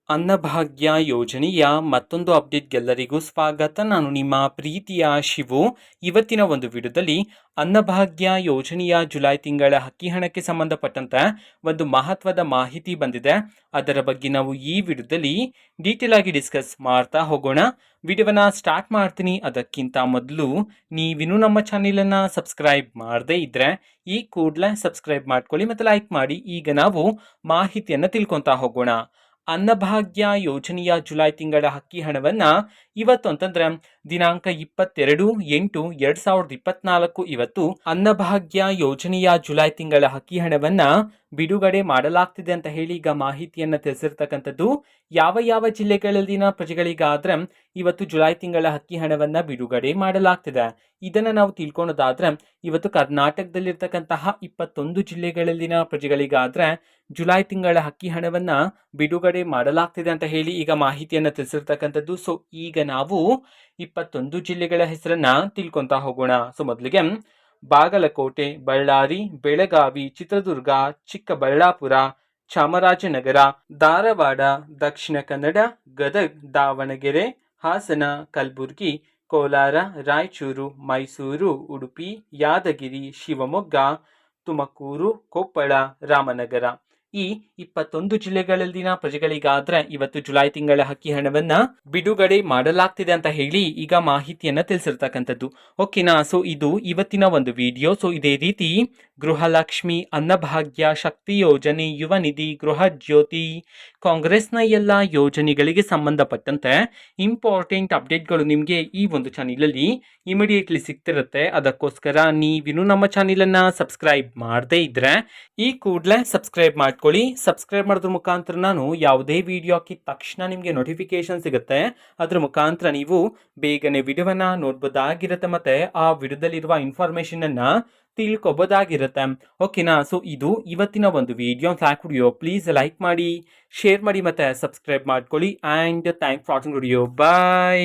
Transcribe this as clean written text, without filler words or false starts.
ಅನ್ನಭಾಗ್ಯ ಯೋಜನೆಯ ಮತ್ತೊಂದು ಅಪ್ಡೇಟ್ಗೆಲ್ಲರಿಗೂ ಸ್ವಾಗತ. ನಾನು ನಿಮ್ಮ ಪ್ರೀತಿಯ ಶಿವು. ಇವತ್ತಿನ ಒಂದು ವಿಡಿಯೋದಲ್ಲಿ ಅನ್ನಭಾಗ್ಯ ಯೋಜನೆಯ ಜುಲೈ ತಿಂಗಳ ಅಕ್ಕಿ ಹಣಕ್ಕೆ ಸಂಬಂಧಪಟ್ಟಂತೆ ಒಂದು ಮಹತ್ವದ ಮಾಹಿತಿ ಬಂದಿದೆ. ಅದರ ಬಗ್ಗೆ ನಾವು ಈ ವಿಡಿಯೋದಲ್ಲಿ ಡೀಟೇಲ್ ಆಗಿ ಡಿಸ್ಕಸ್ ಮಾಡ್ತಾ ಹೋಗೋಣ. ವಿಡಿಯೋವನ್ನ ಸ್ಟಾರ್ಟ್ ಮಾಡ್ತೀನಿ. ಅದಕ್ಕಿಂತ ಮೊದಲು ನೀವಿನ್ನೂ ನಮ್ಮ ಚಾನೆಲನ್ನು ಸಬ್ಸ್ಕ್ರೈಬ್ ಮಾಡದೇ ಇದ್ರೆ ಈ ಕೂಡಲೇ ಸಬ್ಸ್ಕ್ರೈಬ್ ಮಾಡ್ಕೊಳ್ಳಿ ಮತ್ತು ಲೈಕ್ ಮಾಡಿ. ಈಗ ನಾವು ಮಾಹಿತಿಯನ್ನು ತಿಳ್ಕೊತಾ ಹೋಗೋಣ. ಅನ್ನಭಾಗ್ಯ ಯೋಜನೆಯ ಜುಲೈ ತಿಂಗಳ ಅಕ್ಕಿ ಹಣವನ್ನು ಇವತ್ತು ಅಂತಂದ್ರೆ ದಿನಾಂಕ 22/8/2024 ಇವತ್ತು ಅನ್ನಭಾಗ್ಯ ಯೋಜನೆಯ ಜುಲೈ ತಿಂಗಳ ಅಕ್ಕಿ ಹಣವನ್ನ ಬಿಡುಗಡೆ ಮಾಡಲಾಗ್ತಿದೆ ಅಂತ ಹೇಳಿ ಈಗ ಮಾಹಿತಿಯನ್ನ ತಿಳಿಸಿರ್ತಕ್ಕಂಥದ್ದು. ಯಾವ ಯಾವ ಜಿಲ್ಲೆಗಳಲ್ಲಿನ ಪ್ರಜೆಗಳಿಗಾದ್ರೆ ಇವತ್ತು ಜುಲೈ ತಿಂಗಳ ಅಕ್ಕಿ ಹಣವನ್ನ ಬಿಡುಗಡೆ ಮಾಡಲಾಗ್ತಿದೆ ಇದನ್ನ ನಾವು ತಿಳ್ಕೊಳೋದಾದ್ರೆ ಇವತ್ತು ಕರ್ನಾಟಕದಲ್ಲಿರ್ತಕ್ಕಂತಹ 21 ಜಿಲ್ಲೆಗಳಲ್ಲಿನ ಪ್ರಜೆಗಳಿಗಾದ್ರೆ ಜುಲೈ ತಿಂಗಳ ಅಕ್ಕಿ ಹಣವನ್ನ ಬಿಡುಗಡೆ ಮಾಡಲಾಗ್ತಿದೆ ಅಂತ ಹೇಳಿ ಈಗ ಮಾಹಿತಿಯನ್ನ ತಿಳಿಸಿರ್ತಕ್ಕಂಥದ್ದು. ಸೊ ಈಗ ನಾವು 21 ಜಿಲ್ಲೆಗಳ ಹೆಸರನ್ನ ತಿಳ್ಕೊಂತಾ ಹೋಗೋಣ. ಸೊ ಮೊದಲಿಗೆ ಬಾಗಲಕೋಟೆ, ಬಳ್ಳಾರಿ, ಬೆಳಗಾವಿ, ಚಿತ್ರದುರ್ಗ, ಚಿಕ್ಕಬಳ್ಳಾಪುರ, ಚಾಮರಾಜನಗರ, ಧಾರವಾಡ, ದಕ್ಷಿಣ ಕನ್ನಡ, ಗದಗ, ದಾವಣಗೆರೆ, ಹಾಸನ, ಕಲಬುರಗಿ, ಕೋಲಾರ, ರಾಯಚೂರು, ಮೈಸೂರು, ಉಡುಪಿ, ಯಾದಗಿರಿ, ಶಿವಮೊಗ್ಗ, ತುಮಕೂರು, ಕೊಪ್ಪಳ, ರಾಮನಗರ ಈ 21 ಜಿಲ್ಲೆಗಳಲ್ಲಿನ ಪ್ರಜೆಗಳಿಗಾದ್ರೆ ಇವತ್ತು ಜುಲೈ ತಿಂಗಳ ಅಕ್ಕಿ ಹಣವನ್ನ ಬಿಡುಗಡೆ ಮಾಡಲಾಗ್ತಿದೆ ಅಂತ ಹೇಳಿ ಈಗ ಮಾಹಿತಿಯನ್ನ ತಿಳಿಸಿರ್ತಕ್ಕಂಥದ್ದು. ಓಕೆನಾ. ಸೊ ಇದು ಇವತ್ತಿನ ಒಂದು ವಿಡಿಯೋ. ಸೊ ಇದೇ ರೀತಿ ಗೃಹಲಕ್ಷ್ಮಿ, ಅನ್ನಭಾಗ್ಯ, ಶಕ್ತಿ ಯೋಜನೆ, ಯುವ ನಿಧಿ, ಗೃಹ ಜ್ಯೋತಿ, ಕಾಂಗ್ರೆಸ್ನ ಎಲ್ಲ ಯೋಜನೆಗಳಿಗೆ ಸಂಬಂಧಪಟ್ಟಂತೆ ಇಂಪಾರ್ಟೆಂಟ್ ಅಪ್ಡೇಟ್ಗಳು ನಿಮಗೆ ಈ ಒಂದು ಚಾನೆಲಲ್ಲಿ ಇಮಿಡಿಯೇಟ್ಲಿ ಸಿಗ್ತಿರುತ್ತೆ. ಅದಕ್ಕೋಸ್ಕರ ನೀವಿನ್ನೂ ನಮ್ಮ ಚಾನೆಲನ್ನು ಸಬ್ಸ್ಕ್ರೈಬ್ ಮಾಡದೇ ಇದ್ರೆ ಈ ಕೂಡಲೇ ಸಬ್ಸ್ಕ್ರೈಬ್ ಮಾಡ್ಕೊಳ್ಳಿ. ಸಬ್ಸ್ಕ್ರೈಬ್ ಮಾಡೋದ್ರ ಮುಖಾಂತರ ನಾನು ಯಾವುದೇ ವಿಡಿಯೋ ಹಾಕಿದ ತಕ್ಷಣ ನಿಮಗೆ ನೋಟಿಫಿಕೇಶನ್ ಸಿಗುತ್ತೆ. ಅದ್ರ ಮುಖಾಂತರ ನೀವು ಬೇಗನೆ ವಿಡಿಯೋವನ್ನ ನೋಡ್ಬೋದಾಗಿರುತ್ತೆ ಮತ್ತೆ ಆ ವಿಡಿಯೋದಲ್ಲಿರುವ ಇನ್ಫಾರ್ಮೇಶನ್ ಅನ್ನ ತಿಳ್ಕೊಬೋದಾಗಿರುತ್ತೆ. ಓಕೆನಾ. ಸೊ ಇದು ಇವತ್ತಿನ ಒಂದು ವಿಡಿಯೋ. ವಿಡಿಯೋ ಪ್ಲೀಸ್ ಲೈಕ್ ಮಾಡಿ, ಶೇರ್ ಮಾಡಿ ಮತ್ತೆ ಸಬ್ಸ್ಕ್ರೈಬ್ ಮಾಡ್ಕೊಳ್ಳಿ. And thanks for watching video. Bye.